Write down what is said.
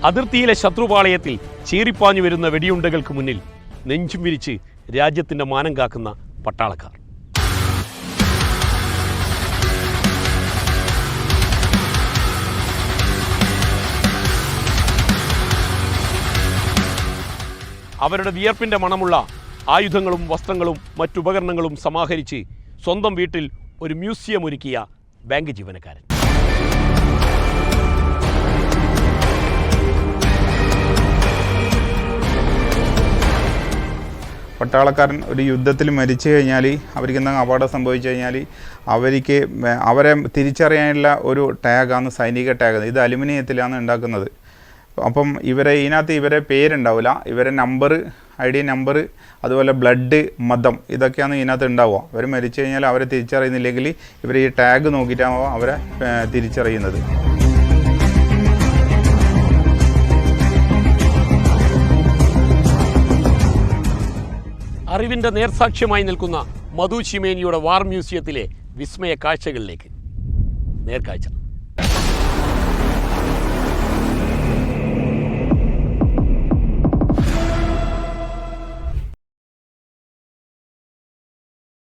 അതിർത്തിയിലെ ശത്രുപാളയത്തിൽ ചീറിപ്പാഞ്ഞു വരുന്ന വെടിയുണ്ടകൾക്ക് മുന്നിൽ നെഞ്ചും വിരിച്ച് രാജ്യത്തിൻ്റെ മാനം കാക്കുന്ന പട്ടാളക്കാർ. അവരുടെ വിയർപ്പിൻ്റെ മണമുള്ള ആയുധങ്ങളും വസ്ത്രങ്ങളും മറ്റുപകരണങ്ങളും സമാഹരിച്ച് സ്വന്തം വീട്ടിൽ ഒരു മ്യൂസിയം ഒരുക്കിയ ബാങ്ക് ജീവനക്കാരൻ. പട്ടാളക്കാരൻ ഒരു യുദ്ധത്തിൽ മരിച്ചു കഴിഞ്ഞാൽ അവർക്ക് എന്തെങ്കിലും അപകടം സംഭവിച്ചു കഴിഞ്ഞാൽ അവരെ തിരിച്ചറിയാനുള്ള ഒരു ടാഗാണ് സൈനിക ടാഗ്. ഇത് അലുമിനിയത്തിലാണ് ഉണ്ടാക്കുന്നത്. അപ്പം ഇതിനകത്ത് ഇവരെ പേരുണ്ടാവില്ല, ഇവരെ നമ്പർ, ID നമ്പർ, അതുപോലെ ബ്ലഡ്, മതം, ഇതൊക്കെയാണ് ഇതിനകത്ത് ഉണ്ടാവുക. അവർ മരിച്ചു കഴിഞ്ഞാൽ അവരെ തിരിച്ചറിയുന്നില്ലെങ്കിൽ ഇവർ ഈ ടാഗ് നോക്കിയിട്ടാണ് അവരെ തിരിച്ചറിയുന്നത്. അറിവിൻ്റെ നേർസാക്ഷ്യമായി നിൽക്കുന്ന മധു ശിമേനിയുടെ വാർ മ്യൂസിയത്തിലെ വിസ്മയ കാഴ്ചകളിലേക്ക് നേർക്കാഴ്ച.